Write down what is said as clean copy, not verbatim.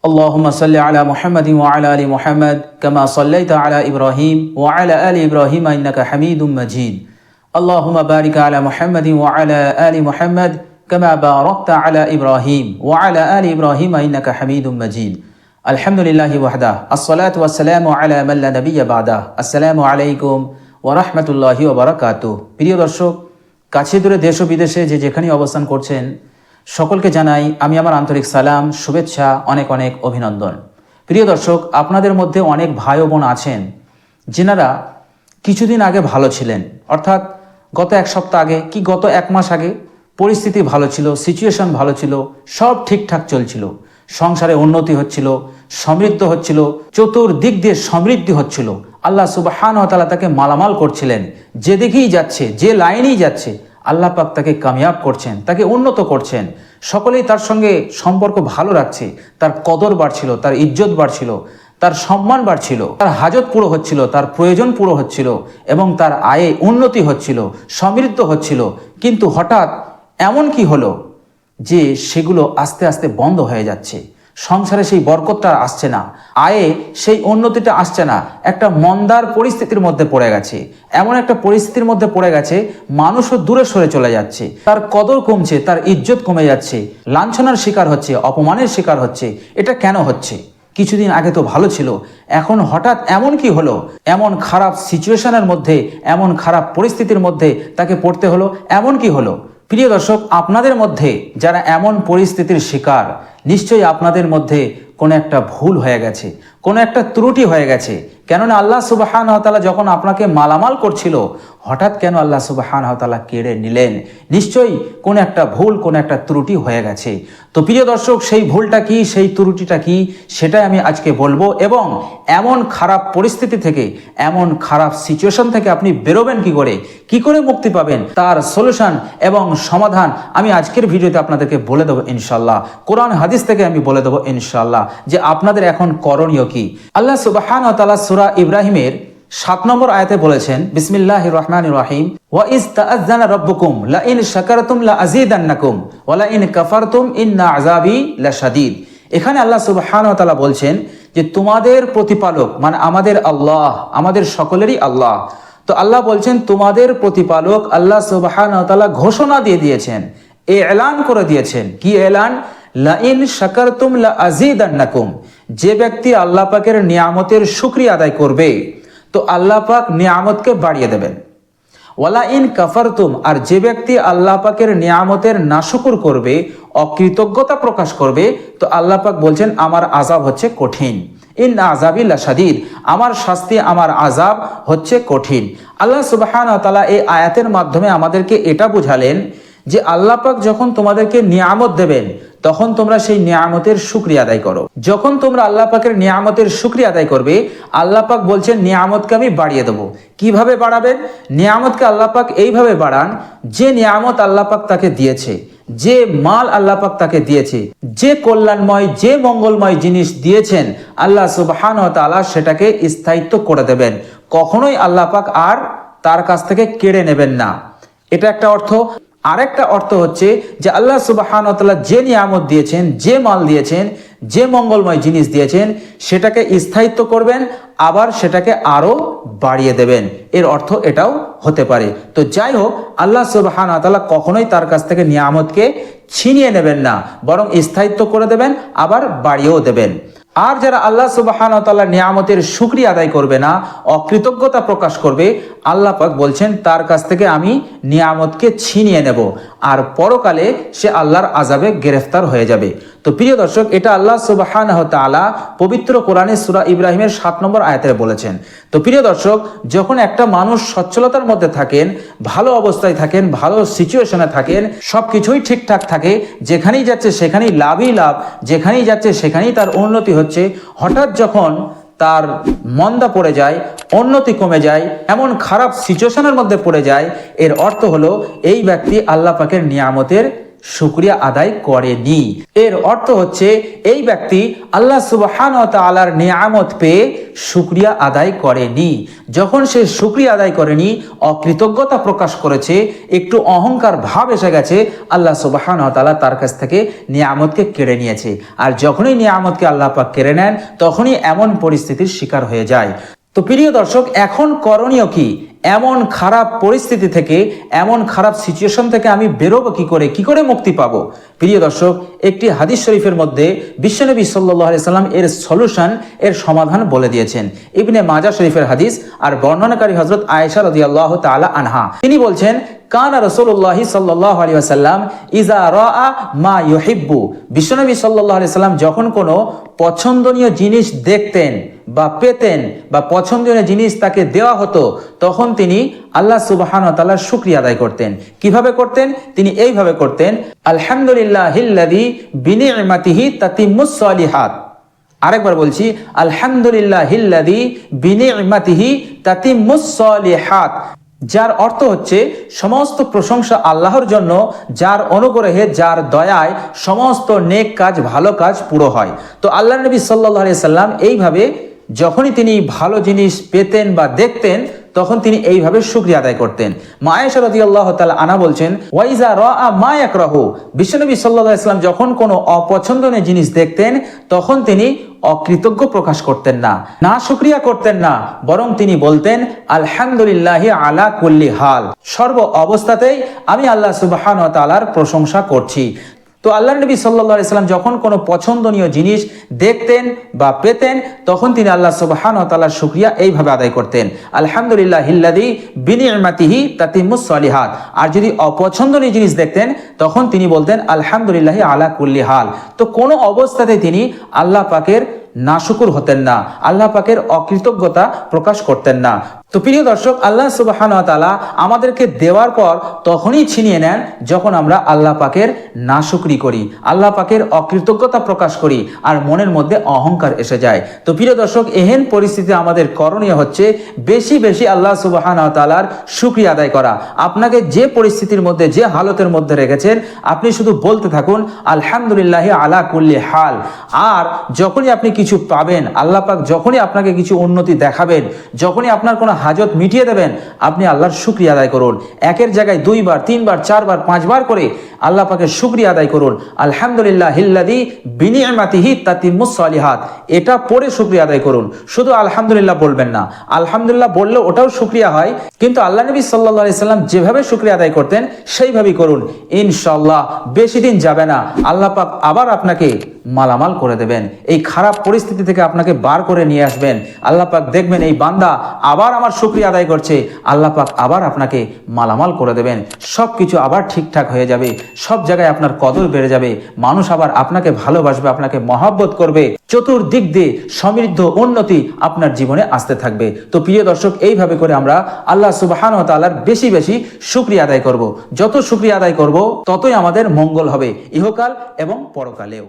اللهم صل على محمد وعلى آل محمد كما صليت على إبراهيم وعلى آل إبراهيم إنك حميد مجيد اللهم بارك على محمد وعلى آل محمد كما باركت على إبراهيم وعلى آل إبراهيم إنك حميد مجيد الحمد لله وحده الصلاة والسلام على من لا نبي بعده السلام عليكم ورحمة الله وبركاته প্রিয় দর্শক কাছে দূরে দেশ ও বিদেশে যে যেখানে অবস্থান করছেন সকলকে জানাই আমি আমার আন্তরিক সালাম শুভেচ্ছা অনেক অনেক অভিনন্দন। প্রিয় দর্শক, আপনাদের মধ্যে অনেক ভাই ও বোন আছেন যিনারা কিছুদিন আগে ভালো ছিলেন, অর্থাৎ গত এক সপ্তাহ আগে কি গত এক মাস আগে পরিস্থিতি ভালো ছিল, সিচুয়েশন ভালো ছিল, সব ঠিকঠাক চলছিল, সংসারে উন্নতি হচ্ছিল, সমৃদ্ধ হচ্ছিল, চতুর্দিক দিয়ে সমৃদ্ধি হচ্ছিল, আল্লাহ সুবহানাহু ওয়া তাআলা তাকে মালামাল করছিলেন, যেদিকেই যাচ্ছে যে লাইনেই যাচ্ছে আল্লাহ পাক তাকে কামিয়াব করছেন, তাকে উন্নত করছেন, সকলেই তার সঙ্গে সম্পর্ক ভালো রাখছে, তার কদর বাড়ছিল, তার ইজ্জত বাড়ছিল, তার সম্মান বাড়ছিল, তার হাজত পুরো হচ্ছিল, তার প্রয়োজন পুরো হচ্ছিল এবং তার আয়ে উন্নতি হচ্ছিল, সমৃদ্ধ হচ্ছিল। কিন্তু হঠাৎ এমন কি হলো যে সেগুলো আস্তে আস্তে বন্ধ হয়ে যাচ্ছে, সংসারে সেই বরকতটা আসছে না, আয়ে সেই উন্নতিটা আসছে না, একটা মন্দার পরিস্থিতির মধ্যে পড়ে গেছে, এমন একটা পরিস্থিতির মধ্যে পড়ে গেছে মানুষও দূরে সরে চলে যাচ্ছে, তার কদর কমছে, তার ইজ্জত কমে যাচ্ছে, লাঞ্ছনার শিকার হচ্ছে, অপমানের শিকার হচ্ছে। এটা কেন হচ্ছে? কিছুদিন আগে তো ভালো ছিল, এখন হঠাৎ এমন কি হলো? এমন খারাপ সিচুয়েশনের মধ্যে, এমন খারাপ পরিস্থিতির মধ্যে তাকে পড়তে হলো, এমন কি হলো? প্রিয় দর্শক, আপনাদের মধ্যে যারা এমন পরিস্থিতির শিকার, নিশ্চয়ই আপনাদের মধ্যে কোনো একটা ভুল হয়ে গেছে, কোনো একটা ত্রুটি হয়ে গেছে। কেননা আল্লাহ সুবহানাহু ওয়া তাআলা যখন আপনাকে মালামাল করছিল, হঠাৎ কেন আল্লাহ সুবহানাহু ওয়া তাআলা কেড়ে নিলেন? নিশ্চয়ই কোনো একটা ভুল, কোনো একটা ত্রুটি হয়ে গেছে। তো প্রিয় দর্শক, সেই ভুলটা কি, সেই ত্রুটিটা কি, সেটাই আমি আজকে বলবো। এবং এমন খারাপ পরিস্থিতি থেকে, এমন খারাপ সিচুয়েশন থেকে আপনি বেরোবেন কি করে মুক্তি পাবেন, তার সলিউশন এবং সমাধান আমি আজকের ভিডিওতে আপনাদেরকে বলে দেবো ইনশাআল্লাহ। কোরআন হাদিস থেকে আমি বলে দেবো ইনশাআল্লাহ যে আপনাদের এখন করণীয় কি। আল্লাহ সুবহানাহু ওয়া তাআলা সূরা ইব্রাহিমের 7 নম্বর আয়াতে বলেছেন, বিসমিল্লাহির রহমানির রহিম, ওয়া ইজ তাআযানা রাব্বুকুম লা ইন শাকারতুম লা আযীদান্নাকুম ওয়া লা ইন কাফারতুম ইন্না আযাবি লাশাদীদ। এখানে আল্লাহ সুবহানাহু ওয়া তাআলা বলছেন যে তোমাদের প্রতিপালক, মানে আমাদের আল্লাহ, আমাদের সকলেরই আল্লাহ। তো আল্লাহ বলছেন তোমাদের প্রতিপালক আল্লাহ সুবহানাহু ওয়া তাআলা ঘোষণা দিয়ে দিয়েছেন, এলান করে দিয়েছেন। কি এলান? লা ইন শাকারতুম লা আযীদান্নাকুম। যে ব্যক্তি আল্লাহ পাকের নিয়ামতের শুকরিয়া আদায় করবে তো আল্লাহ পাক নিয়ামতকে বাড়িয়ে দেবেন। ওয়ালা ইন কাফারতুম, আর যে ব্যক্তি আল্লাহ পাকের নিয়ামতের নাশুকুর করবে, অকৃতজ্ঞতা প্রকাশ করবে, তো আল্লাহ পাক বলছেন আমার আযাব হচ্ছে কঠিন। ইন্না আযাবি লাশাদীদ, আমার শাস্তি, আমার আযাব হচ্ছে কঠিন। আল্লাহ সুবহানাহু ওয়া তাআলা এই আয়াতের মাধ্যমে আমাদেরকে এটা বুঝালেন যে আল্লাহ পাক যখন তোমাদেরকে নিয়ামত দেবেন তখন তোমরা সেই নিয়ামতের শুকরিয়া আদায় করো। যখন তোমরা আল্লাহ পাকের নিয়ামতের শুকরিয়া আদায় করবে, আল্লাহ পাক বলছেন নিয়ামতকে আমি বাড়িয়ে দেবো। কিভাবে বাড়াবেন? নিয়ামতকে আল্লাহ পাক এইভাবে বাড়ান, যে নিয়ামত আল্লাহ পাক তাকে দিয়েছে, যে মাল আল্লাহ পাক তাকে দিয়েছে, যে কল্যাণময়, যে মঙ্গলময় জিনিস দিয়েছেন, আল্লাহ সুবহানাহু ওয়া তাআলা সেটাকে স্থায়িত্ব করে দেবেন। কখনোই আল্লাহ পাক আর তার কাছ থেকে কেড়ে নেবেন না। এটা একটা অর্থ। আরেকটা অর্থ হচ্ছে যে আল্লাহ সুবহানাহু ওয়া তাআলা যে নিয়ামত দিয়েছেন, যে মাল দিয়েছেন, যে মঙ্গলময় জিনিস দিয়েছেন, সেটাকে স্থায়িত্ব করবেন, আবার সেটাকে আরো বাড়িয়ে দেবেন। এর অর্থ এটাও হতে পারে। তো যাই হোক, আল্লাহ সুবহানাহু ওয়া তাআলা কখনোই তার কাছ থেকে নিয়ামতকে ছিনিয়ে নেবেন না, বরং স্থায়িত্ব করে দেবেন, আবার বাড়িয়েও দেবেন। আর যারা আল্লাহ সুবহানাহু ওয়া তাআলা নিয়ামতের শুকরিয়া আদায় করবে না, অকৃতজ্ঞতা প্রকাশ করবে, আল্লাহ পাক বলছেন তার কাছ থেকে আমি নিয়ামতকে ছিনিয়ে নেব, আর পরকালে সে আল্লাহর আযাবে গ্রেফতার হয়ে যাবে। তো প্রিয় দর্শক, এটা আল্লাহ সুবহানাহু ওয়া তাআলা পবিত্র কোরআনে সূরা ইব্রাহিমের 7 নম্বর আয়াতে বলেছেন। তো প্রিয় দর্শক, যখন একটা মানুষ সচ্ছলতার মধ্যে থাকেন, ভালো অবস্থায় থাকেন, ভালো সিচুয়েশনে থাকেন, সবকিছুই ঠিকঠাক থাকে, যেখানেই যাচ্ছে সেখানেই লাভই লাভ, যেখানেই যাচ্ছে সেখানেই তার উন্নতি হচ্ছে, হঠাৎ যখন তার মন্দা পড়ে যায়, উন্নতি কমে যায়, এমন খারাপ সিচুয়েশনের মধ্যে পড়ে যায়, এর অর্থ হলো এই ব্যক্তি আল্লাহ পাকের নিয়ামতের শুকরিয়া আদায় করেনি। এর অর্থ হচ্ছে এই ব্যক্তি আল্লাহ সুবহানাহু ওয়া তাআলার নিয়ামত পেয়ে শুকরিয়া আদায় করেনি। যখন সে শুকরিয়া আদায় করেনি, অকৃতজ্ঞতা প্রকাশ করেছে, একটু অহংকার ভাব এসে গেছে, আল্লাহ সুবহানাহু ওয়া তাআলা তার কাছ থেকে নিয়ামতকে কেড়ে নিয়েছে। আর যখনই নিয়ামতকে আল্লাহ পাক কেড়ে নেন, তখনই এমন পরিস্থিতির শিকার হয়ে যায়। তো প্রিয় দর্শক, এখন করণীয় কি? এমন খারাপ পরিস্থিতি থেকে, এমন খারাপ সিচুয়েশন থেকে আমি বেরোবো কি করে মুক্তি পাবো? প্রিয় দর্শক, একটি হাদিস শরীফের মধ্যে বিশ্বনবী সাল্লাল্লাহু আলাইহি সাল্লাম এর সলিউশন, এর সমাধান বলে দিয়েছেন। ইবনে মাজাহ শরীফের হাদিস, আর বর্ণনাকারী হযরত আয়েশা রাদিয়াল্লাহু তাআলা আনহা। তিনি বলছেন, কানা রাসূলুল্লাহ সাল্লাল্লাহু আলাইহি ওয়াসাল্লাম ইজা রাআ মা ইউহিব্বু। বিশ্বনবী সাল্লাল্লাহু আলাইহি সাল্লাম যখন কোনো পছন্দনীয় জিনিস দেখতেন বা পেতেন, বা পছন্দনীয় জিনিস তাকে দেওয়া হতো, তখন তিনি আল্লাহ সুবহানাহু ওয়া তাআলার শুকরিয়া আদায় করতেন। কিভাবে করতেন? তিনি এইভাবে করতেন, আলহামদুলিল্লাহিল্লাযী বিনি'মাতিহি তাতিম্মুস সালিহাত। আরেকবার বলছি, আলহামদুলিল্লাহিল্লাযী বিনি'মাতিহি তাতিম্মুস সালিহাত। যার অর্থ হচ্ছে সমস্ত প্রশংসা আল্লাহর জন্য, যার অনুগ্রহে, যার দয়ায় সমস্ত নেক কাজ, ভালো কাজ পুরো হয়। তো আল্লাহ নবী সাল্লাল্লাহু আলাইহি সাল্লাম এইভাবে যখনই তিনি ভালো জিনিস পেতেন বা দেখতেন, তখন তিনি এইভাবে শুকরিয়া আদায় করতেন। মা আয়েশা রাদিয়াল্লাহু তাআলা আনহা বলছেন, ওয়াইজা রাআ মা ইয়াকরাহু। বিশ্বনবী সাল্লাল্লাহু আলাইহি সাল্লাম যখন কোনো অপছন্দনীয় জিনিস দেখতেন, তখন তিনি অকৃতজ্ঞ প্রকাশ করতেন না শুকরিয়া করতেন না, বরং তিনি বলতেন, আলহামদুলিল্লাহি আলা কুল্লি হাল। সর্ব অবস্থাতেই আমি আল্লাহ সুবহানাহু ওয়া তাআলার প্রশংসা করছি। তো আল্লাহ নবী সাল্লাল্লাহু আলাইহি সাল্লাম যখন কোনো পছন্দনীয় জিনিস দেখতেন বা পেতেন, তখন তিনি আল্লাহ সুবহানাহু ওয়া তাআলার শুকরিয়া এইভাবে আদায় করতেন, আলহামদুলিল্লাহিল্লাযী বিনি'মাতিহি তাতিম্মুস সালিহাত। আর যদি অপছন্দনীয় জিনিস দেখতেন, তখন তিনি বলতেন, আলহামদুলিল্লাহি আলা কুল্লি হাল। তো কোনো অবস্থাতে তিনি আল্লাহ পাকের নাশুকুর হতেন না, আল্লাহ পাকের অকৃতজ্ঞতা প্রকাশ করতেন না। তো প্রিয় দর্শক, আল্লাহ সুবহানাহু ওয়া তাআলা আমাদেরকে দেওয়ার পর তখনই ছিনিয়ে নেন যখন আমরা আল্লাহ পাকের নাশুকরি করি, আল্লাহ পাকের অকৃতজ্ঞতা প্রকাশ করি, আর মনের মধ্যে অহংকার এসে যায়। তো প্রিয় দর্শক, এহেন পরিস্থিতি আমাদের করণীয় হচ্ছে বেশি বেশি আল্লাহ সুবহানাহু ওয়া তাআলার শুকরিয়া আদায় করা। আপনাকে যে পরিস্থিতির মধ্যে, যে হালতের মধ্যে রেখেছেন, আপনি শুধু বলতে থাকুন, আলহামদুলিল্লাহি আলা কুল্লি হাল। আর যখনই আপনি কিছু পাবেন, আল্লাহ পাক যখনই আপনাকে কিছু উন্নতি দেখাবেন, যখনই আপনার কোনো হাজত মিটিয়ে দেবেন, আপনি আল্লাহর শুকরিয়া আদায় করুন। একের জায়গায় 2 বার, 3 বার, 4 বার, 5 বার করে আল্লাহ পাকের শুকরিয়া আদায় করুন, আলহামদুলিল্লাহিল্লাযী বিনি'মাতিহি তাতিম্মুস সালিহাত। এটা পড়ে শুকরিয়া আদায় করুন। শুধু আলহামদুলিল্লাহ বলবেন না, আলহামদুলিল্লাহ বললে ওটাও শুকরিয়া হয়, কিন্তু আল্লাহ নবী সাল্লাল্লাহু আলাইহি সাল্লাম যেভাবে শুকরিয়া আদায় করতেন সেইভাবেই করুন। ইনশাআল্লাহ বেশি দিন যাবে না, আল্লাহ পাক আবার আপনাকে মালামাল করে দেবেন। এই খারাপ পরিস্থিতি থেকে আপনাকে বার করে নিয়ে আসবেন। আল্লাহ পাক দেখবেন এই বান্দা আবার আমার শুকরিয়া আদায় করছে, আল্লাহ পাক আবার আপনাকে মালামাল করে দেবেন। সব কিছু আবার ঠিকঠাক হয়ে যাবে, সব জায়গায় আপনার কদর বেড়ে যাবে, মানুষ আবার আপনাকে ভালোবাসবে, আপনাকে মহব্বত করবে, চতুর্দিক দিয়ে সমৃদ্ধ উন্নতি আপনার জীবনে আসতে থাকবে। তো প্রিয় দর্শক, এইভাবে করে আমরা আল্লাহ সুবহানাহু ওয়া তাআলার বেশি বেশি শুকরিয়া আদায় করব। যত শুকরিয়া আদায় করব, ততই আমাদের মঙ্গল হবে, ইহকাল এবং পরকালেও।